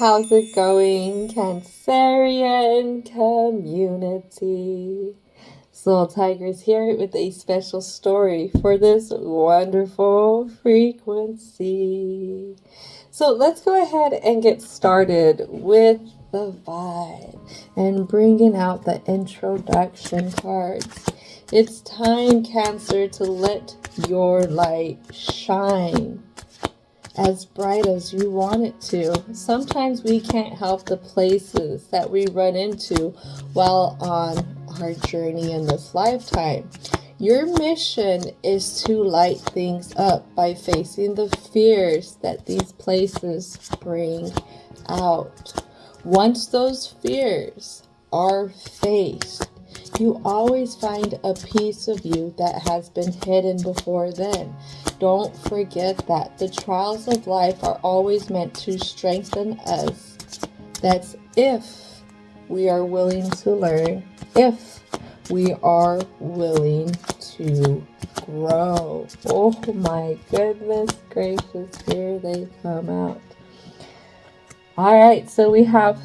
How's it going, Cancerian community? Soul Tigers here with a special story for this wonderful frequency. So let's go ahead and get started with the vibe and bringing out the introduction cards. It's time, Cancer, to let your light shine as bright as you want it to. Sometimes we can't help the places that we run into while on our journey in this lifetime. Your mission is to light things up by facing the fears that these places bring out. Once those fears are faced, you always find a piece of you that has been hidden before then. Don't forget that the trials of life are always meant to strengthen us. That's if we are willing to learn, if we are willing to grow. Oh my goodness gracious, here they come out. All right, so we have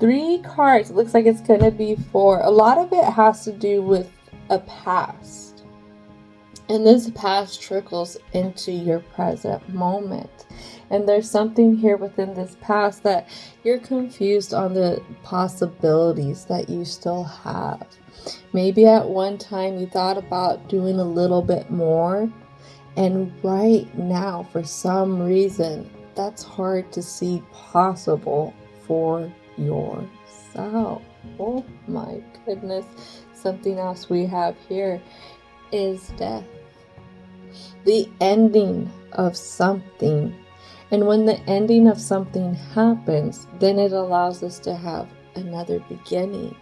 3 cards. It looks like it's going to be 4. A lot of it has to do with a past. And this past trickles into your present moment. And there's something here within this past that you're confused on the possibilities that you still have. Maybe at one time you thought about doing a little bit more. And right now, for some reason, that's hard to see possible for yourself. Oh my goodness. Something else we have here is death. The ending of something. And when the ending of something happens, then it allows us to have another beginning.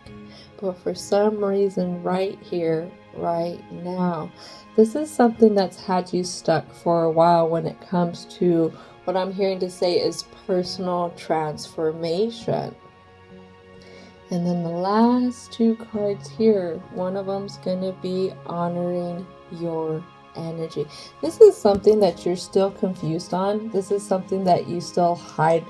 But for some reason, right here, right now, this is something that's had you stuck for a while when it comes to what I'm hearing to say is personal transformation. And then the last 2 cards here, one of them's going to be honoring your energy. This is something that you're still confused on. This is something that you still hide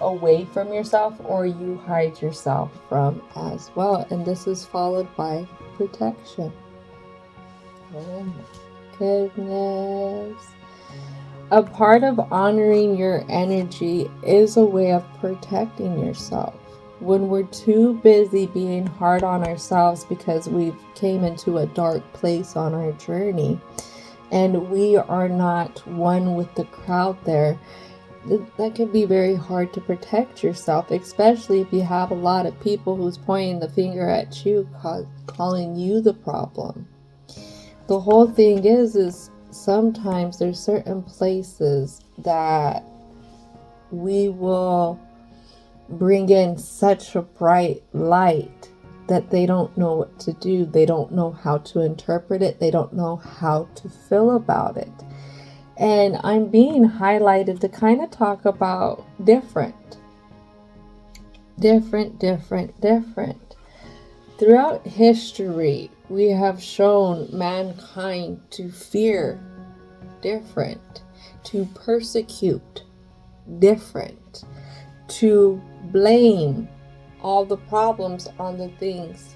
away from yourself, or you hide yourself from as well. And this is followed by protection. Oh my goodness. A part of honoring your energy is a way of protecting yourself. When we're too busy being hard on ourselves because we've came into a dark place on our journey and we are not one with the crowd there, that can be very hard to protect yourself, especially if you have a lot of people who's pointing the finger at you, calling you the problem. The whole thing is sometimes there's certain places that we will bring in such a bright light that they don't know what to do. They don't know how to interpret it. They don't know how to feel about it. And I'm being highlighted to kind of talk about different. Throughout history, we have shown mankind to fear different, to persecute different, to blame all the problems on the things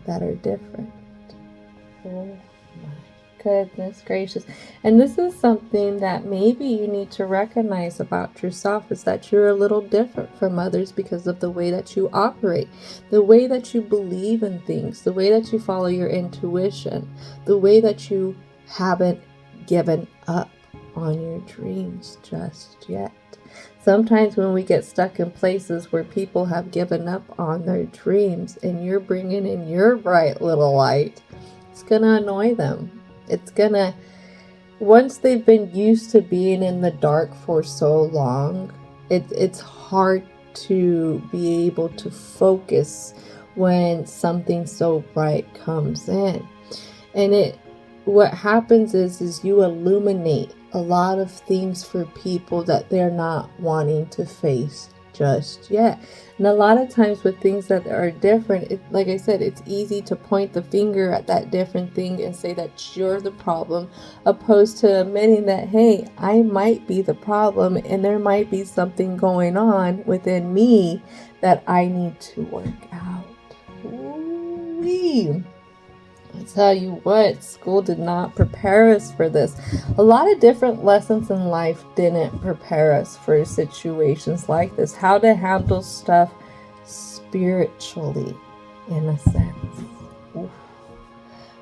that are different. Oh my goodness gracious. And this is something that maybe you need to recognize about yourself, is that you're a little different from others because of the way that you operate, the way that you believe in things, the way that you follow your intuition, the way that you haven't given up on your dreams just yet. Sometimes when we get stuck in places where people have given up on their dreams and you're bringing in your bright little light, it's going to annoy them. It's going to, once they've been used to being in the dark for so long, it's hard to be able to focus when something so bright comes in. And what happens is you illuminate a lot of things for people that they're not wanting to face just yet. And a lot of times with things that are different, like I said, it's easy to point the finger at that different thing and say that you're the problem, opposed to admitting that, hey, I might be the problem and there might be something going on within me that I need to work out. Ooh-wee. I tell you what, school did not prepare us for this. A lot of different lessons in life didn't prepare us for situations like this. How to handle stuff spiritually, in a sense. Oof.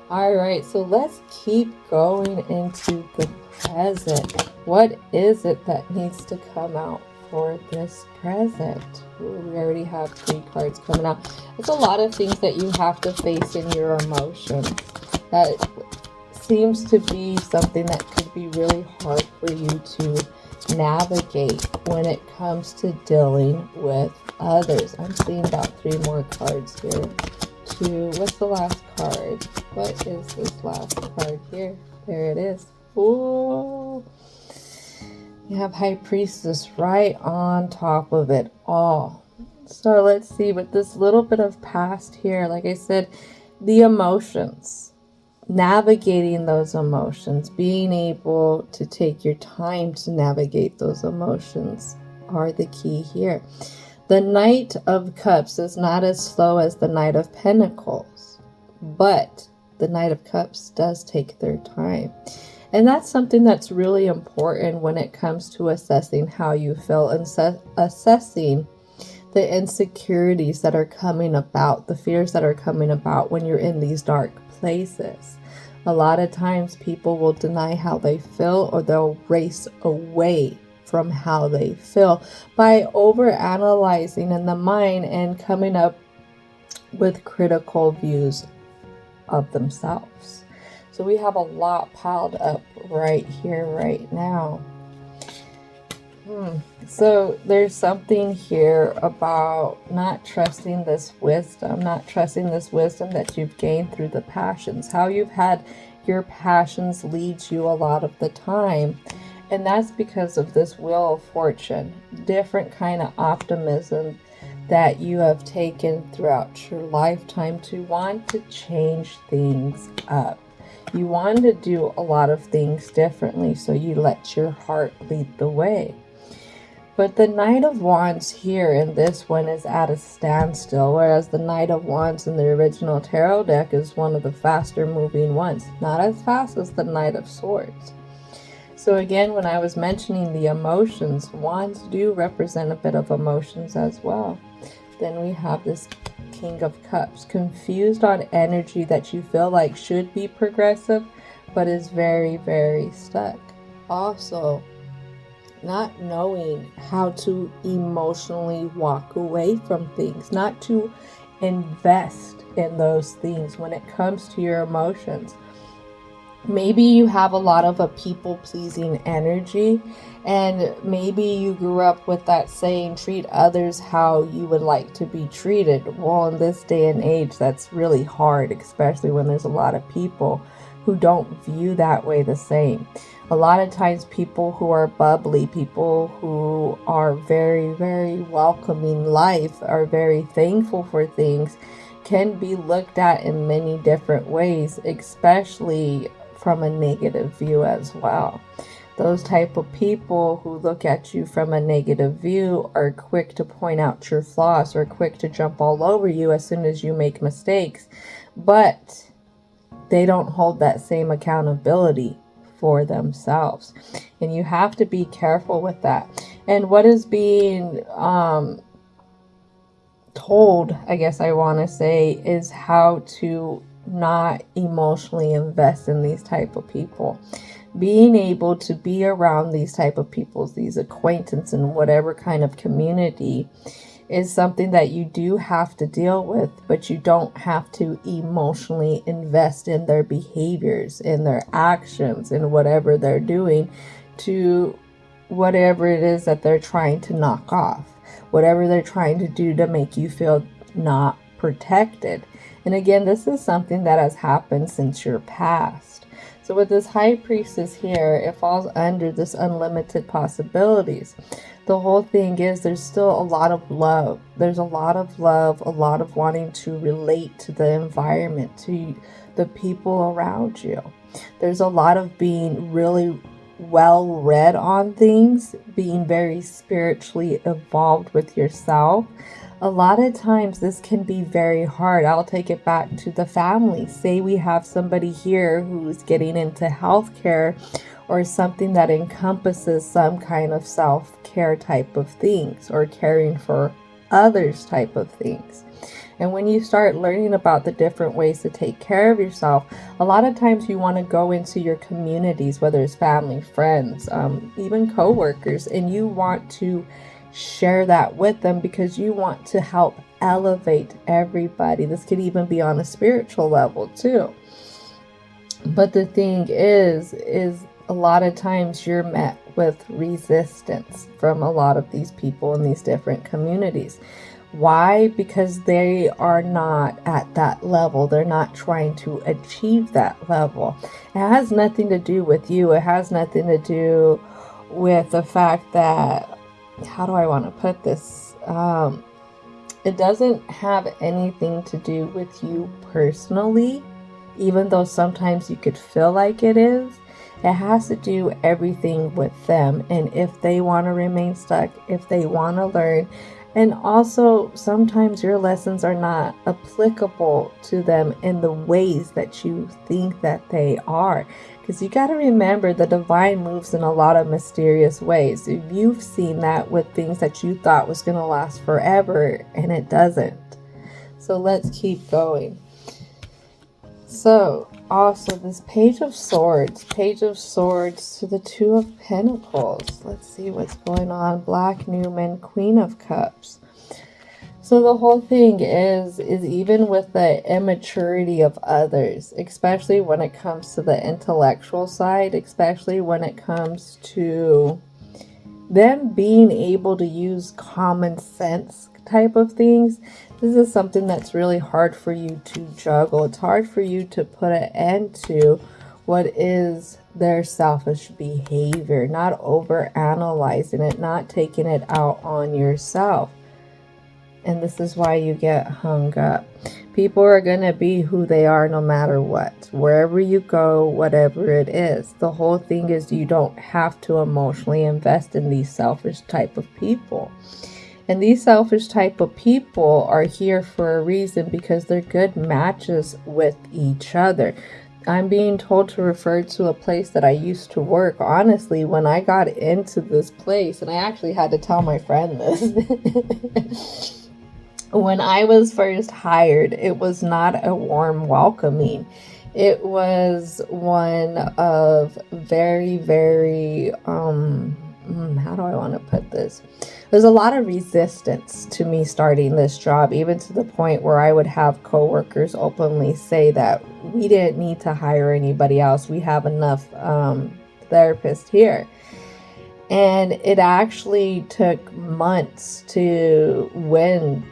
All right, so let's keep going into the present. What is it that needs to come out for this present? Ooh, we already have 3 cards coming out. It's a lot of things that you have to face in your emotions. That seems to be something that could be really hard for you to navigate when it comes to dealing with others. I'm seeing about 3 more cards here. What's the last card? What is this last card here? There it is. Ooh. You have High Priestess right on top of it all. So let's see, with this little bit of past here, like I said, the emotions, navigating those emotions, being able to take your time to navigate those emotions are the key here. The Knight of Cups is not as slow as the Knight of Pentacles, but the Knight of Cups does take their time. And that's something that's really important when it comes to assessing how you feel and assessing the insecurities that are coming about, the fears that are coming about when you're in these dark places. A lot of times people will deny how they feel, or they'll race away from how they feel by over-analyzing in the mind and coming up with critical views of themselves. So we have a lot piled up right here, right now. So there's something here about not trusting this wisdom that you've gained through the passions, how you've had your passions lead you a lot of the time. And that's because of this Wheel of Fortune, different kind of optimism that you have taken throughout your lifetime to want to change things up. You want to do a lot of things differently, so you let your heart lead the way. But the Knight of Wands here in this one is at a standstill, whereas the Knight of Wands in the original tarot deck is one of the faster moving ones. Not as fast as the Knight of Swords. So again, when I was mentioning the emotions, Wands do represent a bit of emotions as well. Then we have this King of Cups, confused on energy that you feel like should be progressive, but is very, very stuck. Also, not knowing how to emotionally walk away from things, not to invest in those things when it comes to your emotions. Maybe you have a lot of a people-pleasing energy, and maybe you grew up with that saying, treat others how you would like to be treated. Well, in this day and age, that's really hard, especially when there's a lot of people who don't view that way the same. A lot of times people who are bubbly, people who are very, very welcoming life, are very thankful for things, can be looked at in many different ways, especially from a negative view as well. Those type of people who look at you from a negative view are quick to point out your flaws, or quick to jump all over you as soon as you make mistakes, but they don't hold that same accountability for themselves. And you have to be careful with that. And what is being told, I guess I want to say, is how to not emotionally invest in these type of people. Being able to be around these type of people, these acquaintances in whatever kind of community, is something that you do have to deal with, but you don't have to emotionally invest in their behaviors, in their actions, in whatever they're doing, to whatever it is that they're trying to knock off, whatever they're trying to do to make you feel not protected. And again, this is something that has happened since your past. So with this High Priestess here, it falls under this unlimited possibilities. The whole thing is there's still a lot of love. There's a lot of love, a lot of wanting to relate to the environment, to the people around you. There's a lot of being really well read on things, being very spiritually evolved with yourself. A lot of times this can be very hard. I'll take it back to the family. Say we have somebody here who's getting into healthcare or something that encompasses some kind of self-care type of things, or caring for others type of things. And when you start learning about the different ways to take care of yourself, a lot of times you want to go into your communities, whether it's family, friends, even co-workers, and you want to share that with them because you want to help elevate everybody. This could even be on a spiritual level too. But the thing is a lot of times you're met with resistance from a lot of these people in these different communities. Why? Because they are not at that level. They're not trying to achieve that level. It has nothing to do with you. It has nothing to do with the fact that, how do I want to put this? It doesn't have anything to do with you personally, even though sometimes you could feel like it is. It has to do everything with them, and if they want to remain stuck, if they want to learn. And also, sometimes your lessons are not applicable to them in the ways that you think that they are. Because you got to remember, the divine moves in a lot of mysterious ways. If you've seen that with things that you thought was going to last forever, and it doesn't. So let's keep going. So, also this Page of Swords to the Two of Pentacles. Let's see what's going on. Black Newman, Queen of Cups. So the whole thing is even with the immaturity of others, especially when it comes to the intellectual side, especially when it comes to them being able to use common sense type of things, this is something that's really hard for you to juggle. It's hard for you to put an end to what is their selfish behavior, not over analyzing it, not taking it out on yourself. And this is why you get hung up. People are going to be who they are no matter what. Wherever you go, whatever it is. The whole thing is you don't have to emotionally invest in these selfish type of people. And these selfish type of people are here for a reason, because they're good matches with each other. I'm being told to refer to a place that I used to work. Honestly, when I got into this place, and I actually had to tell my friend this. When I was first hired, it was not a warm welcoming. It was one of very, very, how do I want to put this? There's a lot of resistance to me starting this job, even to the point where I would have coworkers openly say that we didn't need to hire anybody else. We have enough therapists here. And it actually took months to win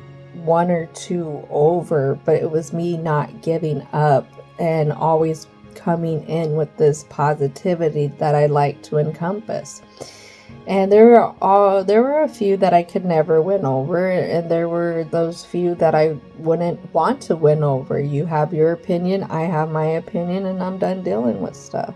one or two over, but it was me not giving up and always coming in with this positivity that I like to encompass. And there were a few that I could never win over, and there were those few that I wouldn't want to win over. You have your opinion, I have my opinion, and I'm done dealing with stuff.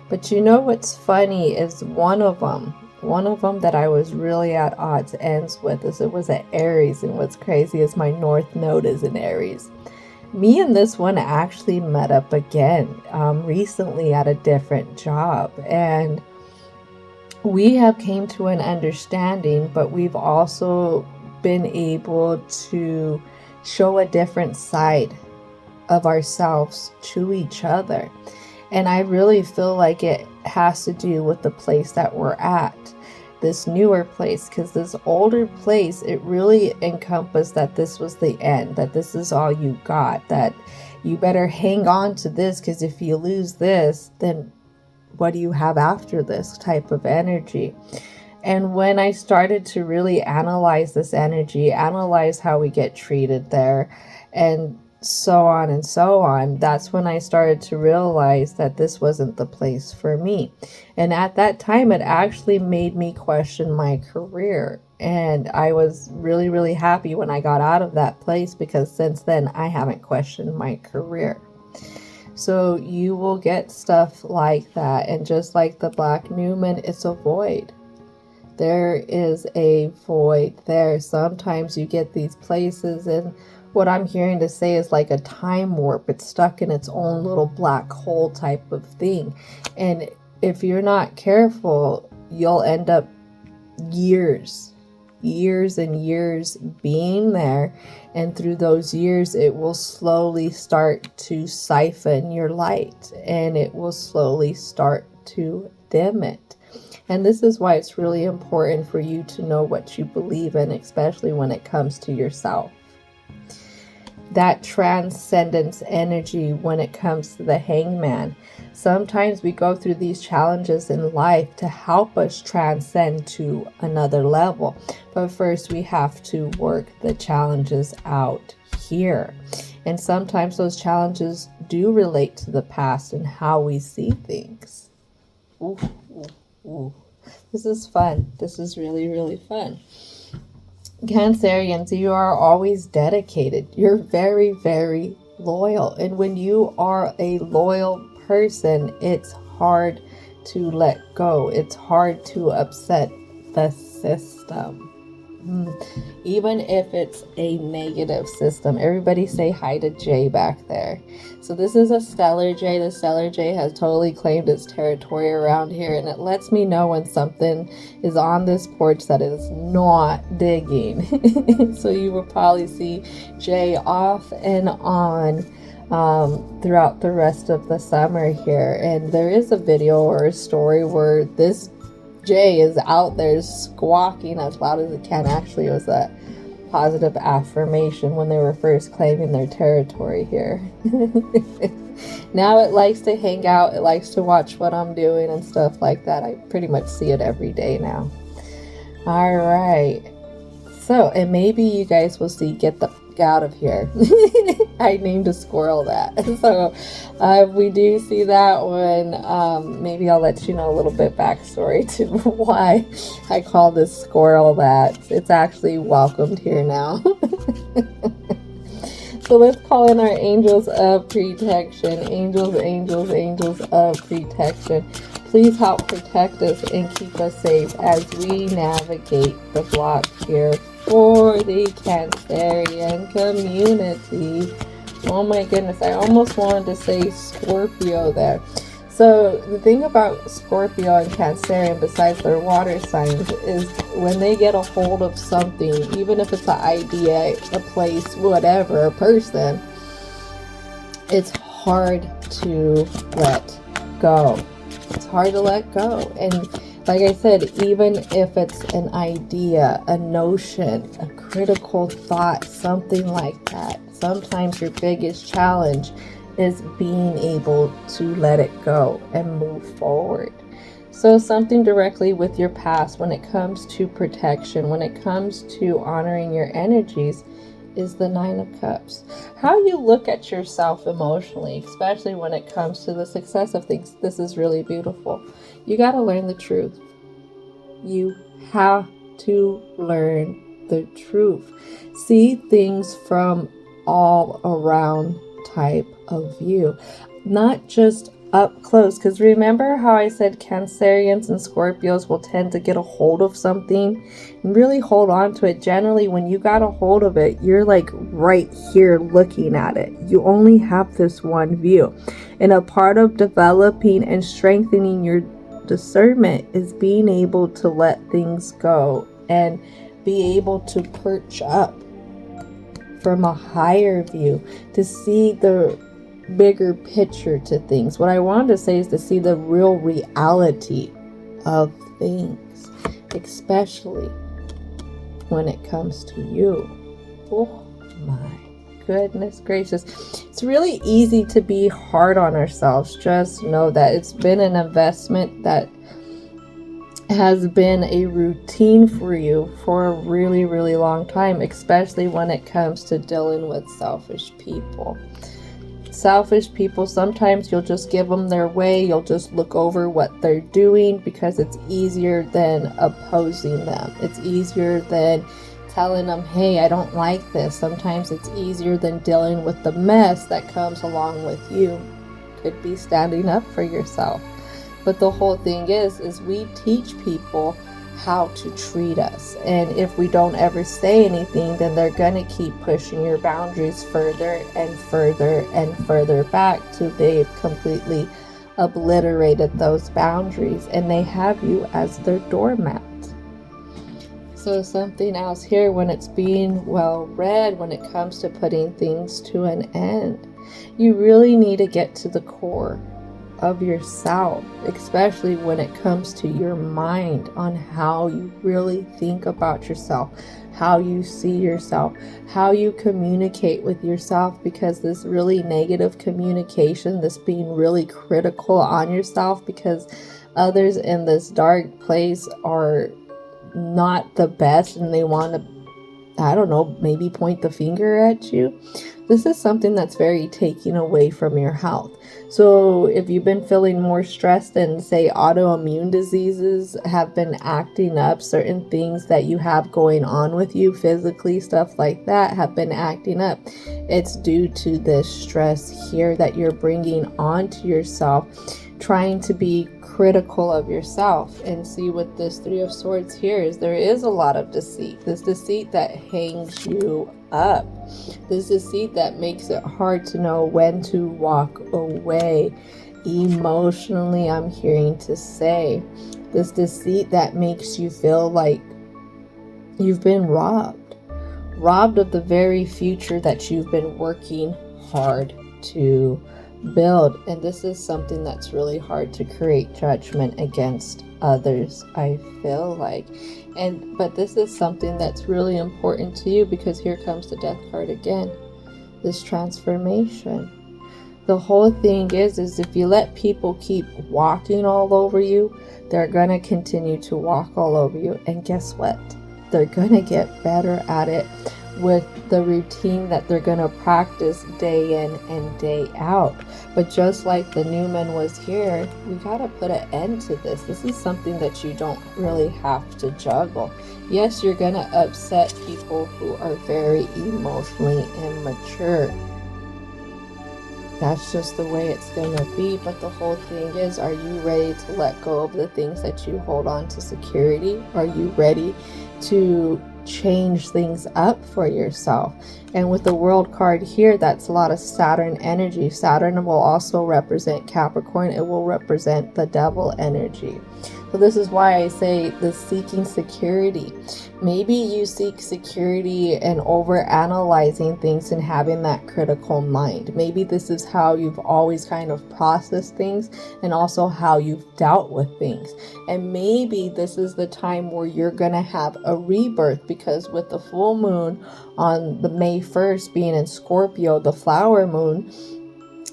But you know what's funny is one of them that I was really at odds ends with is it was an Aries, and what's crazy is my North Node is in Aries. Me and this one actually met up again recently at a different job, and we have came to an understanding, but we've also been able to show a different side of ourselves to each other. And I really feel like it has to do with the place that we're at, this newer place, because this older place, it really encompassed that this was the end, that this is all you got, that you better hang on to this, because if you lose this, then what do you have after this type of energy? And when I started to really analyze this energy, analyze how we get treated there, and so on and so on, that's when I started to realize that this wasn't the place for me. And at that time, it actually made me question my career. And I was really, really happy when I got out of that place, because since then I haven't questioned my career. So you will get stuff like that. And just like the Black Newman, it's a void. There is a void there. Sometimes you get these places, and what I'm hearing to say is like a time warp. It's stuck in its own little black hole type of thing. And if you're not careful, you'll end up years and years being there. And through those years, it will slowly start to siphon your light, and it will slowly start to dim it. And this is why it's really important for you to know what you believe in, especially when it comes to yourself. That transcendence energy when it comes to the Hangman. Sometimes we go through these challenges in life to help us transcend to another level. But first we have to work the challenges out here. And sometimes those challenges do relate to the past and how we see things. Ooh, ooh, ooh. This is fun. This is really, really fun. Cancerians, you are always dedicated. You're very, very loyal. And when you are a loyal person, it's hard to let go. It's hard to upset the system. Even if it's a negative system. Everybody say hi to Jay back there. So this is a Stellar Jay. The Stellar Jay has totally claimed its territory around here, and it lets me know when something is on this porch that is not digging. So you will probably see Jay off and on throughout the rest of the summer here. And there is a video or a story where this Jay is out there squawking as loud as it can. Actually, it was a positive affirmation when they were first claiming their territory here. Now it likes to hang out. It likes to watch what I'm doing and stuff like that. I pretty much see it every day now. All right. So, and maybe you guys will see Get the F Out of Here. I named a squirrel that. So if we do see that one, maybe I'll let you know a little bit backstory to why I call this squirrel that. It's actually welcomed here now. So let's call in our angels of protection. Angels, angels, angels of protection. Please help protect us and keep us safe as we navigate the block here for the Cancerian community. Oh my goodness, I almost wanted to say Scorpio there. So the thing about Scorpio and Cancerian, besides their water signs, is when they get a hold of something, even if it's an idea, a place, whatever, a person, it's hard to let go. It's hard to let go. And like I said, even if it's an idea, a notion, a critical thought, something like that, sometimes your biggest challenge is being able to let it go and move forward. So something directly with your past when it comes to protection, when it comes to honoring your energies, is the Nine of Cups. How you look at yourself emotionally, especially when it comes to the success of things, this is really beautiful. You got to learn the truth. You have to learn the truth. See things from all around type of view, not just up close. Because remember how I said Cancerians and Scorpios will tend to get a hold of something and really hold on to it. Generally, when you got a hold of it, you're like right here looking at it. You only have this one view. And a part of developing and strengthening your discernment is being able to let things go and be able to perch up from a higher view, to see the bigger picture to things. What I wanted to say is to see the real reality of things, especially when it comes to you. Oh my goodness gracious. It's really easy to be hard on ourselves. Just know that it's been an investment that has been a routine for you for a really, really long time, especially when it comes to dealing with selfish people. Selfish people, sometimes you'll just give them their way. You'll just look over what they're doing because it's easier than opposing them. It's easier than telling them, hey, I don't like this. Sometimes it's easier than dealing with the mess that comes along with you. Could be standing up for yourself. But the whole thing is we teach people how to treat us. And if we don't ever say anything, then they're going to keep pushing your boundaries further and further and further back till they've completely obliterated those boundaries and they have you as their doormat. So something else here, when it's being well read, when it comes to putting things to an end, you really need to get to the core of yourself, especially when it comes to your mind, on how you really think about yourself, how you see yourself, how you communicate with yourself, because this really negative communication, this being really critical on yourself because others in this dark place are not the best and they want to, I don't know, maybe point the finger at you. This is something that's very taking away from your health. So if you've been feeling more stressed and say autoimmune diseases have been acting up, certain things that you have going on with you physically, stuff like that have been acting up, it's due to this stress here that you're bringing onto yourself, trying to be critical of yourself. And see, with this Three of Swords here, is there is a lot of deceit. This deceit that hangs you up. This deceit that makes it hard to know when to walk away. Emotionally, I'm hearing to say, this deceit that makes you feel like you've been robbed of the very future that you've been working hard to build. And this is something that's really hard to create judgment against others, I feel like. But this is something that's really important to you, because here comes the Death card again, this transformation. The whole thing is if you let people keep walking all over you, they're going to continue to walk all over you. And guess what? They're going to get better at it with the routine that they're going to practice day in and day out. But just like the Newman was here, we got to put an end to this. This is something that you don't really have to juggle. Yes, you're going to upset people who are very emotionally immature. That's just the way it's going to be. But the whole thing is, are you ready to let go of the things that you hold on to security? Are you ready to change things up for yourself? And with the World card here, that's a lot of Saturn energy. Saturn will also represent Capricorn. It will represent the devil energy. So this is why I say the seeking security. Maybe you seek security and over-analyzing things and having that critical mind. Maybe this is how you've always kind of processed things, and also how you've dealt with things. And maybe this is the time where you're going to have a rebirth, because with the full moon on the May 1st being in Scorpio, the flower moon,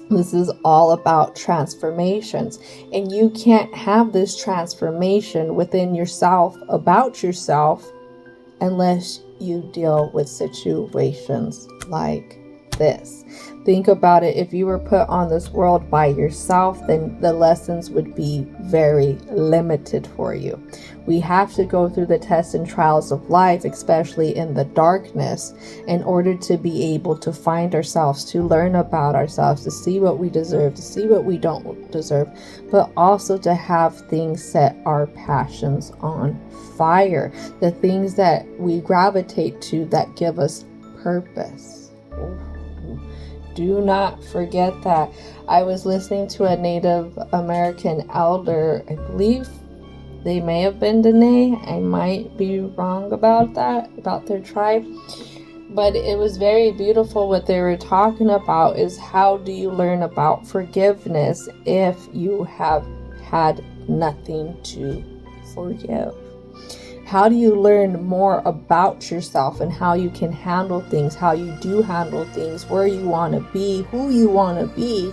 this is all about transformations. And you can't have this transformation within yourself, about yourself, unless you deal with situations like this. Think about it. If you were put on this world by yourself, then the lessons would be very limited for you. We have to go through the tests and trials of life, especially in the darkness, in order to be able to find ourselves, to learn about ourselves, to see what we deserve, to see what we don't deserve, but also to have things set our passions on fire, the things that we gravitate to that give us purpose. Do not forget that. I was listening to a Native American elder, I believe they may have been Dene. I might be wrong about that, about their tribe. But it was very beautiful. What they were talking about is, how do you learn about forgiveness if you have had nothing to forgive? How do you learn more about yourself and how you can handle things, how you do handle things, where you want to be, who you want to be,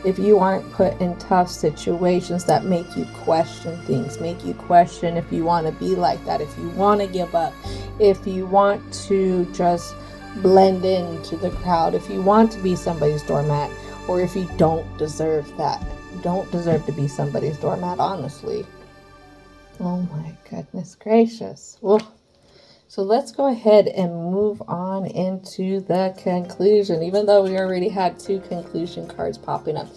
if you aren't put in tough situations that make you question things, make you question if you want to be like that, if you want to give up, if you want to just blend into the crowd, if you want to be somebody's doormat, or if you don't deserve that. You don't deserve to be somebody's doormat, honestly. Oh my goodness gracious. Well, so let's go ahead and move on into the conclusion, even though we already had 2 conclusion cards popping up.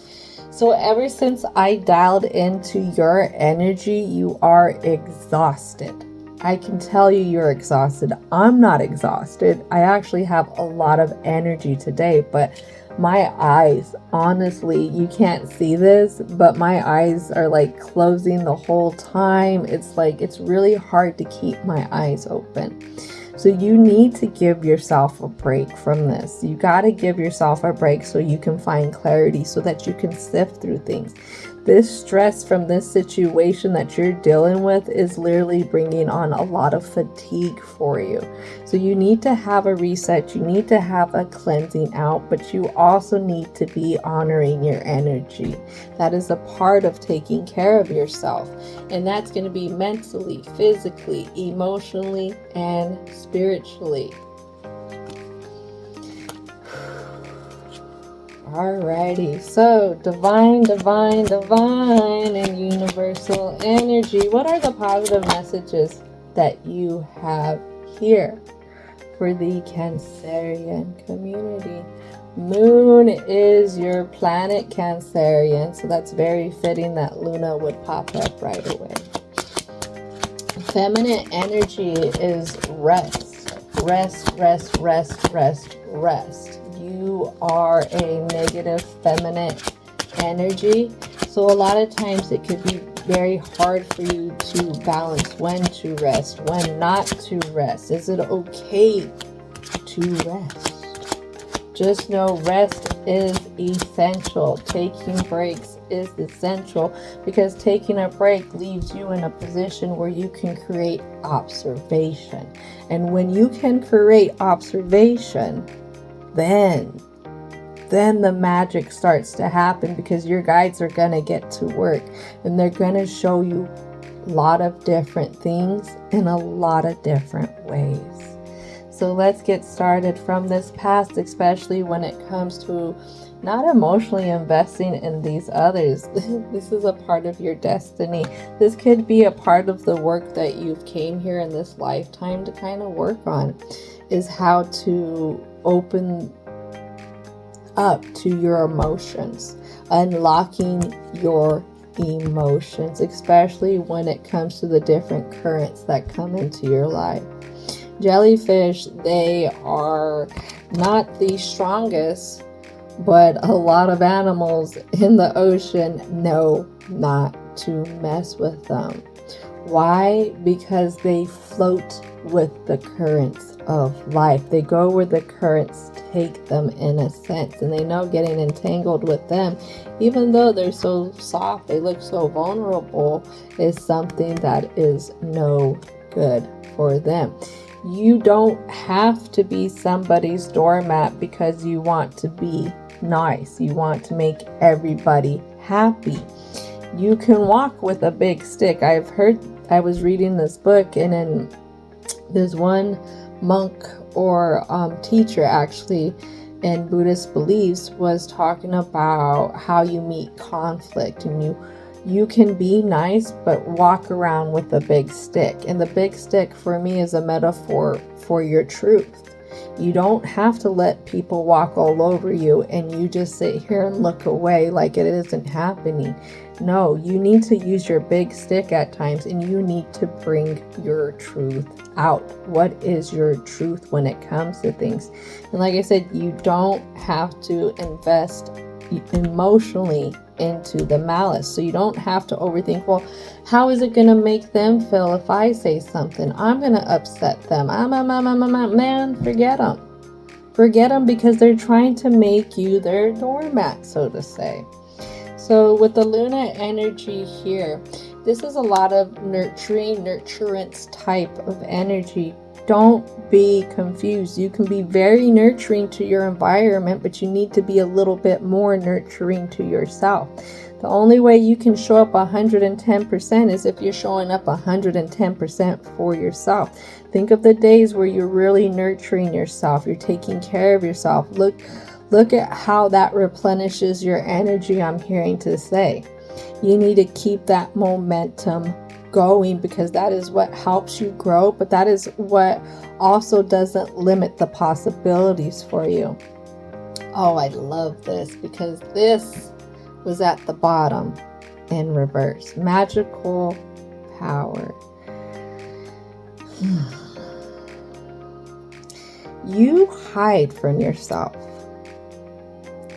So ever since I dialed into your energy, you are exhausted. I can tell you you're exhausted. I'm not exhausted. I actually have a lot of energy today, but my eyes, honestly, you can't see this, but my eyes are like closing the whole time. It's like, it's really hard to keep my eyes open. So you need to give yourself a break from this. You got to give yourself a break so you can find clarity, so that you can sift through things. This stress from this situation that you're dealing with is literally bringing on a lot of fatigue for you. So you need to have a reset. You need to have a cleansing out, but you also need to be honoring your energy. That is a part of taking care of yourself. And that's going to be mentally, physically, emotionally, and spiritually. Alrighty, so divine, and universal energy. What are the positive messages that you have here for the Cancerian community? Moon is your planet, Cancerian, so that's very fitting that Luna would pop up right away. Feminine energy is rest. Rest. You are a negative feminine energy, so a lot of times it could be very hard for you to balance when to rest, when not to rest. Is it okay to rest? Just know rest is essential. Taking breaks is essential, because taking a break leaves you in a position where you can create observation. And when you can create observation, then the magic starts to happen, because your guides are going to get to work and they're going to show you a lot of different things in a lot of different ways. So let's get started from this past, especially when it comes to not emotionally investing in these others. This is a part of your destiny. This could be a part of the work that you've came here in this lifetime to kind of work on, is how to open up to your emotions, unlocking your emotions, especially when it comes to the different currents that come into your life. Jellyfish, they are not the strongest, but a lot of animals in the ocean know not to mess with them. Why? Because they float with the currents of life. They go where the currents take them, in a sense, and they know getting entangled with them, even though they're so soft, they look so vulnerable, is something that is no good for them. You don't have to be somebody's doormat because you want to be nice. You want to make everybody happy. You can walk with a big stick. I was reading this book, and then there's one monk or teacher actually in Buddhist beliefs was talking about how you meet conflict, and you can be nice but walk around with a big stick. And the big stick for me is a metaphor for your truth. You don't have to let people walk all over you and you just sit here and look away like it isn't happening. No, you need to use your big stick at times, and you need to bring your truth out. What is your truth when it comes to things? And like I said, you don't have to invest emotionally into the malice. So you don't have to overthink, well, how is it going to make them feel if I say something? I'm going to upset them. Man, forget them. Forget them, because they're trying to make you their doormat, so to say. So with the Luna energy here, this is a lot of nurturance type of energy. Don't be confused. You can be very nurturing to your environment, but you need to be a little bit more nurturing to yourself. The only way you can show up 110% is if you're showing up 110% for yourself. Think of the days where you're really nurturing yourself. You're taking care of yourself. Look at how that replenishes your energy, I'm hearing to say. You need to keep that momentum going, because that is what helps you grow, but that is what also doesn't limit the possibilities for you. Oh, I love this, because this was at the bottom in reverse. Magical power. You hide from yourself.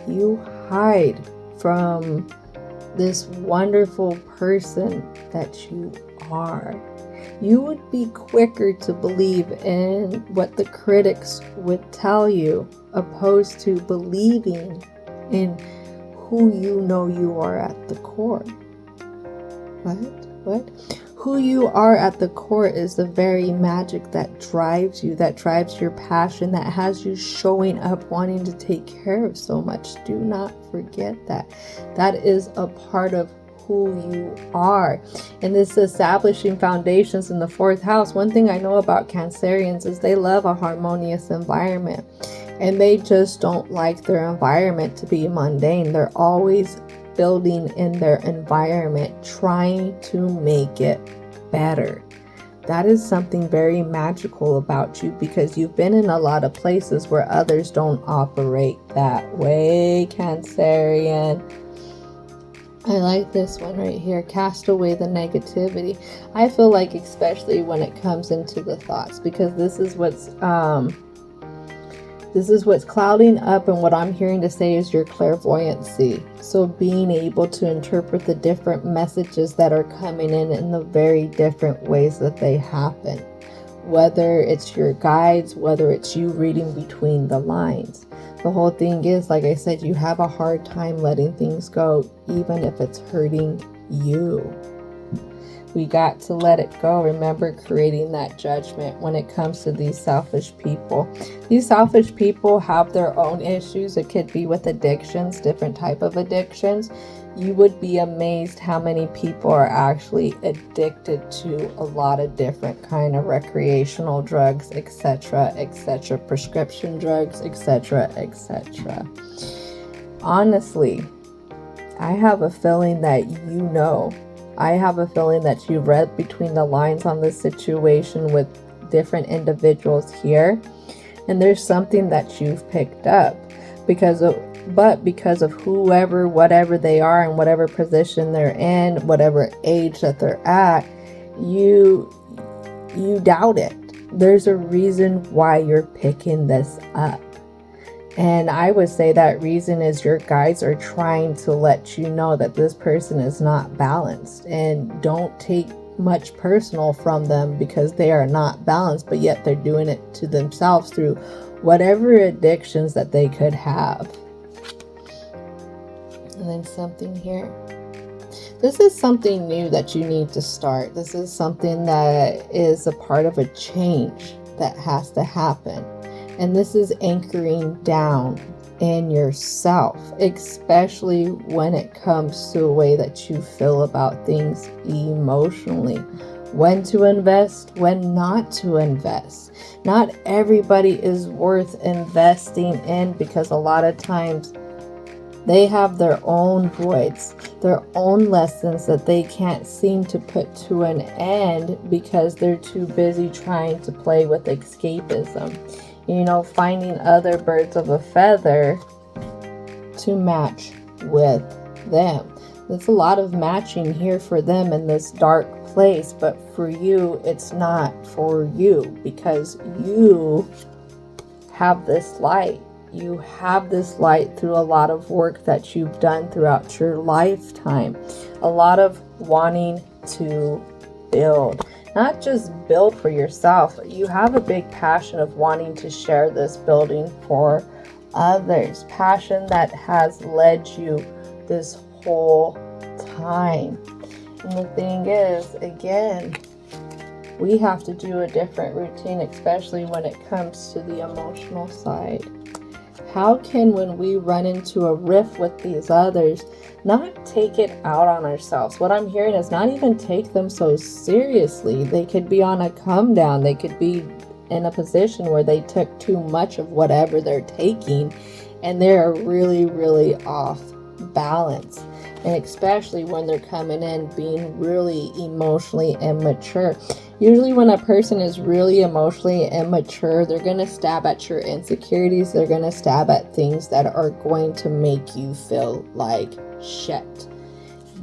You hide from this wonderful person that you are. You would be quicker to believe in what the critics would tell you, opposed to believing in who you know you are at the core. What? Who you are at the core is the very magic that drives you, that drives your passion, that has you showing up wanting to take care of so much. Do not forget that. That is a part of who you are. And this establishing foundations in the 4th house. One thing I know about Cancerians is they love a harmonious environment. And they just don't like their environment to be mundane. They're always building in their environment, trying to make it better. That is something very magical about you, because you've been in a lot of places where others don't operate that way, Cancerian. I like this one right here. Cast away the negativity. I feel like, especially when it comes into the thoughts, because this is what's clouding up, and what I'm hearing to say is your clairvoyancy. So being able to interpret the different messages that are coming in the very different ways that they happen. Whether it's your guides, whether it's you reading between the lines. The whole thing is, like I said, you have a hard time letting things go, even if it's hurting you. We got to let it go. Remember, creating that judgment when it comes to these selfish people. These selfish people have their own issues. It could be with addictions, different type of addictions. You would be amazed how many people are actually addicted to a lot of different kind of recreational drugs, etc., etc., prescription drugs, etc., etc. Honestly, I have a feeling that you know. I have a feeling that you've read between the lines on this situation with different individuals here. And there's something that you've picked up because of whoever, whatever they are, and whatever position they're in, whatever age that they're at, you doubt it. There's a reason why you're picking this up. And I would say that reason is your guides are trying to let you know that this person is not balanced, and don't take much personal from them because they are not balanced, but yet they're doing it to themselves through whatever addictions that they could have. And then something here. This is something new that you need to start. This is something that is a part of a change that has to happen. And this is anchoring down in yourself, especially when it comes to the way that you feel about things emotionally. When to invest, when not to invest. Not everybody is worth investing in, because a lot of times they have their own voids, their own lessons that they can't seem to put to an end because they're too busy trying to play with escapism. You know, finding other birds of a feather to match with them. There's a lot of matching here for them in this dark place, but for you, it's not for you, because you have this light. You have this light through a lot of work that you've done throughout your lifetime. A lot of wanting to build. Not just build for yourself. You have a big passion of wanting to share this building for others. Passion that has led you this whole time. And the thing is, again, we have to do a different routine, especially when it comes to the emotional side. How can, when we run into a rift with these others, not take it out on ourselves? What I'm hearing is not even take them so seriously. They could be on a come down. They could be in a position where they took too much of whatever they're taking and they're really, really off balance. And especially when they're coming in being really emotionally immature. Usually when a person is really emotionally immature, they're going to stab at your insecurities. They're going to stab at things that are going to make you feel like shit.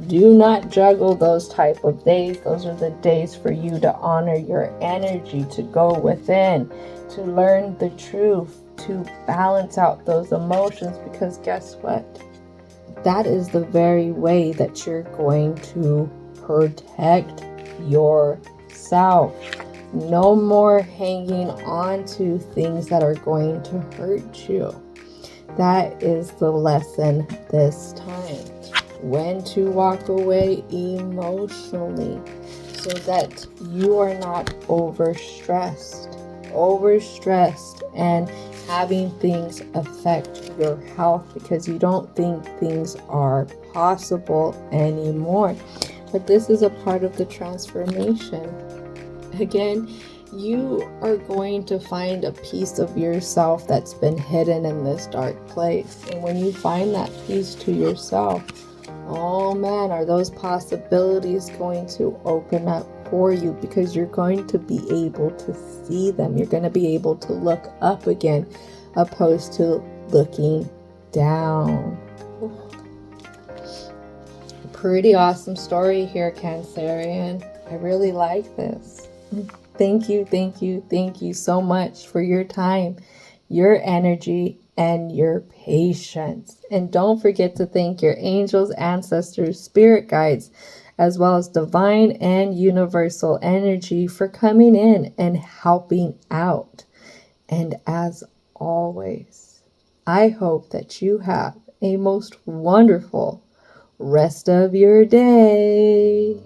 Do not juggle those type of days. Those are the days for you to honor your energy, to go within, to learn the truth, to balance out those emotions, because guess what? That is the very way that you're going to protect yourself. No more hanging on to things that are going to hurt you. That is the lesson this time. When to walk away emotionally so that you are not overstressed and having things affect your health because you don't think things are possible anymore. But this is a part of the transformation. Again, you are going to find a piece of yourself that's been hidden in this dark place. And when you find that piece to yourself, oh man, are those possibilities going to open up for you, because you're going to be able to see them. You're going to be able to look up again, opposed to looking down. Pretty awesome story here, Cancerian. I really like this. Thank you so much for your time, your energy, and your patience. And don't forget to thank your angels, ancestors, spirit guides, as well as divine and universal energy for coming in and helping out. And as always, I hope that you have a most wonderful rest of your day.